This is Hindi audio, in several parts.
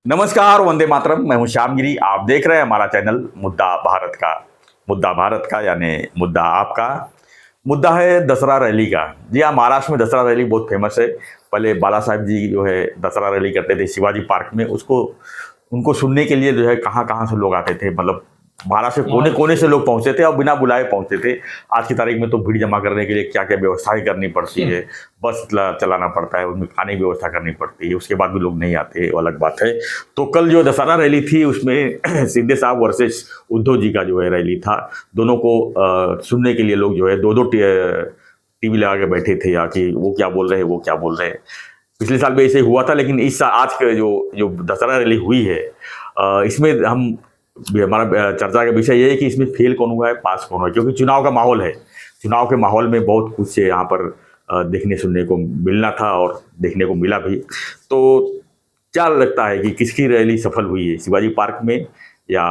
नमस्कार, वंदे मातरम। मैं हूं श्यामगिरी। आप देख रहे हैं हमारा चैनल मुद्दा भारत का यानी मुद्दा आपका। मुद्दा है दसरा रैली का। जी हाँ, महाराष्ट्र में दसरा रैली बहुत फेमस है। पहले बाला साहब जी जो है दसरा रैली करते थे शिवाजी पार्क में। उनको सुनने के लिए जो है कहाँ कहाँ से लोग आते थे, मतलब महाराष्ट्र के कोने कोने से लोग पहुंचते थे और बिना बुलाए पहुंचते थे। आज की तारीख में तो भीड़ जमा करने के लिए क्या क्या व्यवस्थाएं करनी पड़ती है, बस चलाना पड़ता है, उसमें खाने की व्यवस्था करनी पड़ती है, उसके बाद भी लोग नहीं आते, वो अलग बात है। तो कल जो दशहरा रैली थी उसमें शिंदे साहब वर्सेस उद्धव जी का जो है रैली था। दोनों को सुनने के लिए लोग जो है दो टीवी लगा के बैठे थे, या कि वो क्या बोल रहे हैं वो क्या बोल रहे हैं। पिछले साल भी ऐसे हुआ था, लेकिन इस साल आज के जो दशहरा रैली हुई है इसमें हमारा चर्चा का विषय ये है कि इसमें फेल कौन हुआ है, पास कौन हुआ है। क्योंकि चुनाव का माहौल है। चुनाव के माहौल में बहुत कुछ यहाँ पर देखने सुनने को मिलना था और देखने को मिला भी। तो क्या लगता है कि किसकी रैली सफल हुई है, शिवाजी पार्क में या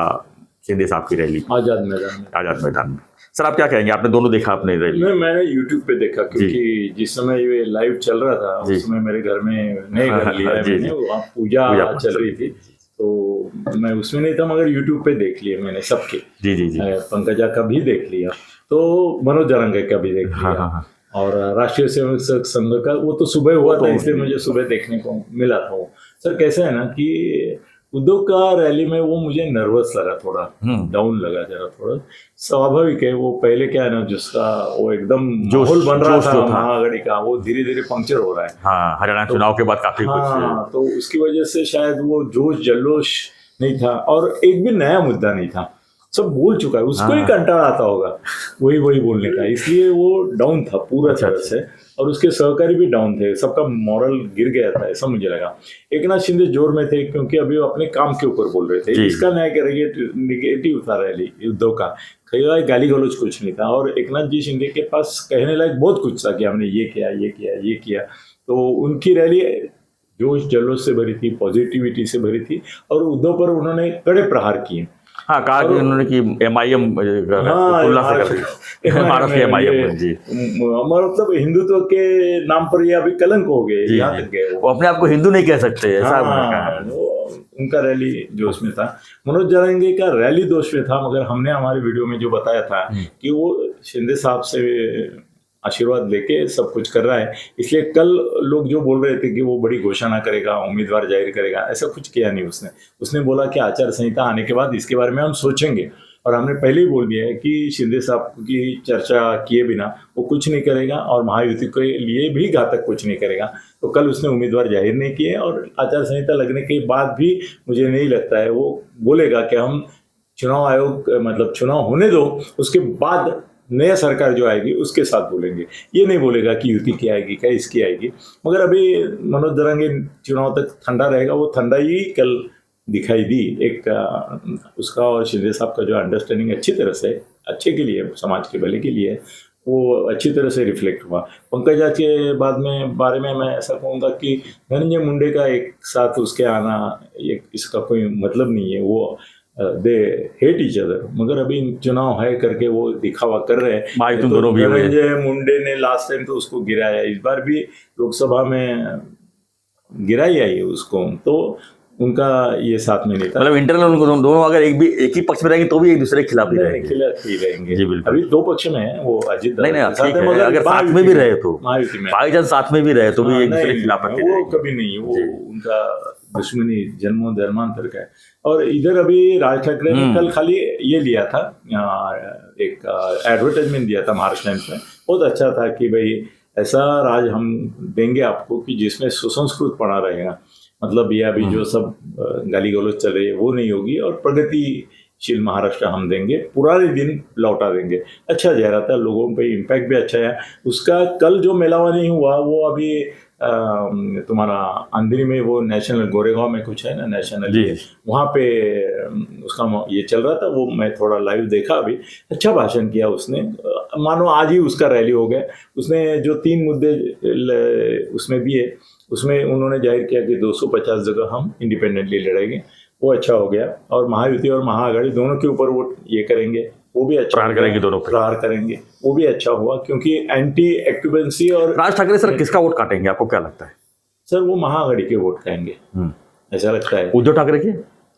शिंदे साहब की रैली आजाद मैदान में? सर आप क्या कहेंगे, आपने दोनों देखा अपने रैली? मैंने यूट्यूब पे देखा, क्योंकि जिस समय ये लाइव चल रहा था उस समय मेरे घर में नए घर लिया है मैंने, वहाँ पूजा चल रही थी, तो मैं उसमें नहीं था, मगर यूट्यूब पे देख लिया मैंने सबके। जी पंकजा का भी देख लिया, तो मनोज जरंगे का भी देख लिया। और राष्ट्रीय सेवक संघ का वो तो सुबह हुआ था, इसलिए मुझे सुबह देखने को मिला था वो। सर कैसा है ना कि उद्धव का रैली में वो मुझे नर्वस लगा, थोड़ा डाउन लगा जरा, थोड़ा स्वाभाविक है। वो पहले क्या है ना, जिसका वो एकदम माहौल बन रहा था महाआघाड़ी का, वो धीरे धीरे पंक्चर हो रहा है। हाँ, हरियाणा चुनाव के बाद काफी कुछ, तो उसकी वजह से शायद वो जोश जल्लोश नहीं था, और एक भी नया मुद्दा नहीं था, सब बोल चुका है। उसको ही कंटाल आता होगा वही बोलने का, इसलिए वो डाउन था पूरा तरह से। और उसके सहकारी भी डाउन थे, सबका मॉरल गिर गया था, ऐसा मुझे लगा। एकनाथ शिंदे जोर में थे, क्योंकि अभी वो अपने काम के ऊपर बोल रहे थे। इसका न्याय करेंगे, निगेटिव था रैली उद्धव का, कई गाली गलौज कुछ नहीं था। और एकनाथ जी शिंदे के पास कहने लायक बहुत कुछ था कि हमने ये किया ये किया ये किया। तो उनकी रैली जोश जल्लोश से भरी थी, पॉजिटिविटी से भरी थी, और उद्धव पर उन्होंने कड़े प्रहार किए। हाँ, कहा कि उन्होंने कि MIM महाराष्ट्र MIM जी, मतलब हिंदुत्व के नाम पर ये अभी कलंक हो गए, यहाँ तक गए। वो अपने आप को हिंदू नहीं कह सकते, ऐसा उनका रैली जोश में था। मनोज जरंगे का रैली जोश में था, मगर हमने हमारे वीडियो में जो बताया था कि वो शिंदे साहब से आशीर्वाद लेके सब कुछ कर रहा है, इसलिए कल लोग जो बोल रहे थे कि वो बड़ी घोषणा करेगा, उम्मीदवार जाहिर करेगा, ऐसा कुछ किया नहीं उसने बोला कि आचार संहिता आने के बाद इसके बारे में हम सोचेंगे। और हमने पहले ही बोल दिया है कि शिंदे साहब की चर्चा किए बिना वो कुछ नहीं करेगा, और महायुति के लिए भी घातक कुछ नहीं करेगा। तो कल उसने उम्मीदवार जाहिर नहीं किए, और आचार संहिता लगने के बाद भी मुझे नहीं लगता है वो बोलेगा कि हम चुनाव आयोग, मतलब चुनाव होने दो, उसके बाद नया सरकार जो आएगी उसके साथ बोलेंगे। ये नहीं बोलेगा कि युति की आएगी क्या इसकी आएगी। मगर अभी मनोज जरंगे चुनाव तक ठंडा रहेगा, वो ठंडा ही कल दिखाई दी। एक उसका और शिंदे साहब का जो अंडरस्टैंडिंग अच्छी तरह से, अच्छे के लिए, समाज के भले के लिए, वो अच्छी तरह से रिफ्लेक्ट हुआ। पंकजा के बारे में मैं ऐसा कहूँगा कि धनंजय मुंडे का एक साथ उसके आना, इसका कोई मतलब नहीं है। वो दे हेट ईच अदर, मगर अभी चुनाव है करके वो दिखावा कर रहे हैं। तो धनंजय मुंडे ने लास्ट टाइम तो उसको गिराया, इस बार भी लोकसभा में गिराई आई उसको, तो उनका ये साथ में नहीं था। मतलब इंटरनल उनको दोनों अगर एक ही पक्ष में रहेंगे तो भी एक दूसरे के खिलाफ ही रहेंगे। जी बिल्कुल, अभी दो पक्ष में है, वो अजित नहीं अगर साथ में भी रहे तो, बाईजान साथ में भी रहे तो भी एक दूसरे के खिलाफ वो कभी नहीं, वो उनका दुश्मनी जन्मों धर्मांतर का है। और इधर अभी राज ठाकरे ने कल खाली ये लिया था, एक एडवर्टाइजमेंट दिया था महाराष्ट्र टाइम्स में, बहुत अच्छा था कि भाई ऐसा राज हम देंगे आपको कि जिसमें सुसंस्कृत पड़ा रहेगा, मतलब ये अभी जो सब गाली गलौज चल रही है वो नहीं होगी, और प्रगतिशील महाराष्ट्र हम देंगे, पुराने दिन लौटा देंगे। अच्छा जा रहा था, लोगों पे इम्पैक्ट भी अच्छा है उसका। कल जो मेलावा नहीं हुआ वो अभी तुम्हारा अंधेरी में, वो नेशनल गोरेगांव में कुछ है ना नेशनल, वहाँ पे उसका ये चल रहा था, वो मैं थोड़ा लाइव देखा अभी। अच्छा भाषण किया उसने, मानो आज ही उसका रैली हो गया। उसने जो 3 मुद्दे उसमें दिए, उसमें उन्होंने जाहिर किया कि 250 जगह हम इंडिपेंडेंटली लड़ेंगे, वो अच्छा हो गया। और महायुति और महाआघाड़ी दोनों के ऊपर वोट ये करेंगे, वो भी अच्छा प्रहार करेंगे, दोनों प्रहार करेंगे, वो भी अच्छा हुआ, क्योंकि एंटी एक्टिवेंसी। और राज ठाकरे सर किसका वोट काटेंगे, आपको क्या लगता है? सर वो महाआघाड़ी के वोट खाएंगे, ऐसा लगता है। उद्धव ठाकरे के,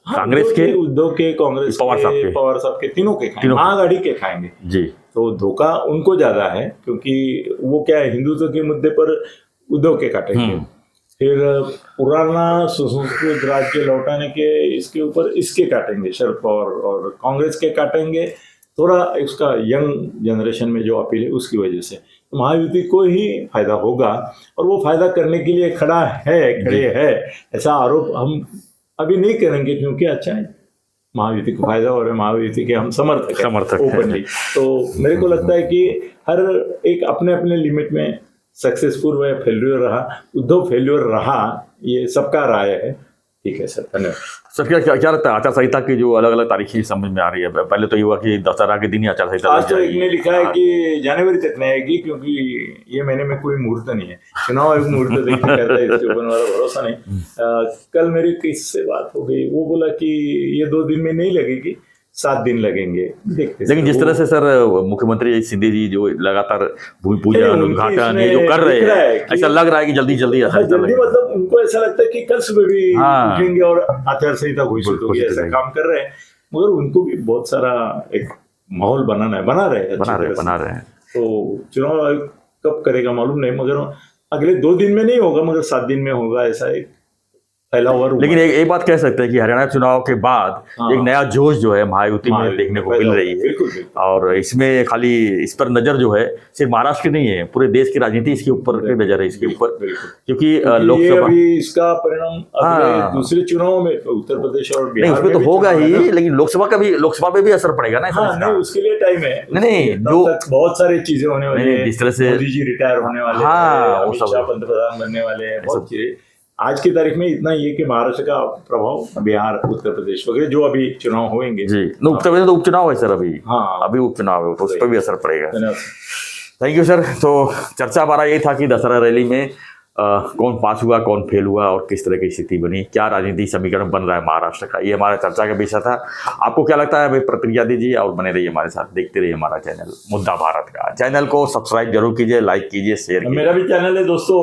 कांग्रेस के, उद्धव के, कांग्रेस पवार साहब के, पवार साहब के, तीनों के खाएंगे, तीनों के। महाआघाड़ी के खाएंगे जी। तो धोखा उनको ज्यादा है, क्योंकि वो क्या है, हिंदुत्व के मुद्दे पर उद्धव के काटेंगे, फिर पुराना सुसंस्कृत राज्य लौटाने के इसके ऊपर इसके काटेंगे शरद पवार, और कांग्रेस के काटेंगे थोड़ा इसका यंग जनरेशन में जो अपील है उसकी वजह से। तो महायुति को ही फायदा होगा, और वो फायदा करने के लिए खड़े है ऐसा आरोप हम अभी नहीं करेंगे, क्योंकि अच्छा है महायुति को फायदा हो रहा है, महायुति के हम समर्थक ओपनली। तो मेरे को लगता है कि हर एक अपने अपने लिमिट में सक्सेसफुल व फेल्यूर रहा, उद्धव फेल्यूर रहा, ये सबका राय है। ठीक है सर, धन्यवाद। सर क्या लगता है आचार संहिता की जो अलग अलग तारीखें समझ में आ रही है? पहले तो ये हुआ कि दशहरा के दिन ही आचार संहिता आज तो एक ने लिखा है कि जनवरी तक नहीं आएगी, क्योंकि ये महीने में कोई मुहूर्त नहीं है, चुनाव आयोग मुहूर्त देखने कहता है, इसके ऊपर हमारा भरोसा नहीं। कल मेरी किससे बात हो गई, वो बोला कि ये 2 दिन में नहीं लगेगी, 7 दिन लगेंगे, देखते। लेकिन जिस तरह से सर मुख्यमंत्री शिंदे जी जो लगातार भूमि पूजन, उद्घाटन ये जो कर रहे हैं, ऐसा लग रहा है कि जल्दी जल्दी मतलब उनको ऐसा लगता है कि कल सुबह भी उठेंगे और आचार संहिता घोषित होगी, ऐसा काम कर रहे हैं। मगर उनको भी बहुत सारा एक माहौल बनाना है, बना रहे हैं। तो चुनाव आयोग कब करेगा मालूम नहीं, मगर अगले 2 दिन में नहीं होगा, मगर 7 दिन में होगा, ऐसा एक फैला हुआ। लेकिन एक बात कह सकते हैं कि हरियाणा चुनाव के बाद एक नया जोश जो है महायुति में देखने को मिल रही है, और इसमें खाली इस पर नजर जो है सिर्फ महाराष्ट्र की नहीं है, पूरे देश की राजनीति इसके ऊपर नजर है, इसके ऊपर, क्योंकि लोकसभा इसका परिणाम दूसरे चुनाव में उत्तर प्रदेश और बिहार उसमें तो होगा ही, लेकिन लोकसभा पे भी असर पड़ेगा ना। नहीं, उसके लिए टाइम है। नहीं, जो बहुत सारी चीजें होने वाली है, जिस तरह से मोदी जी रिटायर होने वाले हैं, अमित शाह पंतप्रधान बनने वाले हैं, बहुत चीजें। आज की तारीख में इतना ही है कि महाराष्ट्र का प्रभाव बिहार, उत्तर प्रदेश वगैरह जो अभी चुनाव होंगे जी, उत्तर प्रदेश तो उपचुनाव है सर, अभी उपचुनाव है, तो उस पर भी असर पड़ेगा। Thank you sir. तो चर्चा हमारा ये था कि दशहरा रैली में कौन पास हुआ, कौन फेल हुआ, और किस तरह की स्थिति बनी, क्या राजनीतिक समीकरण बन रहा है महाराष्ट्र का, ये हमारा चर्चा का विषय था। आपको क्या लगता है, भाई प्रतिक्रिया दीजिए और बने रहिए हमारे साथ, देखते रहिए हमारा चैनल मुद्दा भारत का। चैनल को सब्सक्राइब जरूर कीजिए, लाइक कीजिए, शेयर कीजिए। मेरा भी चैनल है दोस्तों,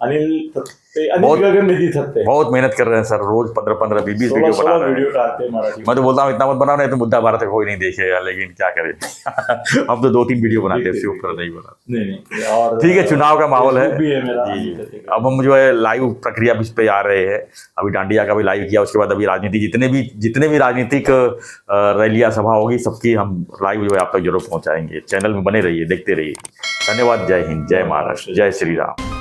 अनिल गगननिधि थत्ते, बहुत मेहनत कर रहे हैं सर, रोज 15-15, 20-20 वीडियो बना रहे हैं। मैं तो बोलता हूँ इतना मत बनाओ, नहीं तो मुद्दा भारत का कोई नहीं देखेगा, लेकिन क्या करें हम तो 2-3 वीडियो बनाते हैं, उससे ऊपर नहीं बना। ठीक है, चुनाव का माहौल है, अब हम जो है लाइव प्रक्रिया भी इस पे आ रहे हैं। अभी डांडिया का भी लाइव किया, उसके बाद अभी राजनीति जितने भी राजनीतिक रैलियां सभा होगी सबकी हम लाइव जो है आप तक जरूर पहुंचाएंगे। चैनल में बने रहिए, देखते रहिए। धन्यवाद। जय हिंद, जय महाराष्ट्र, जय श्री राम।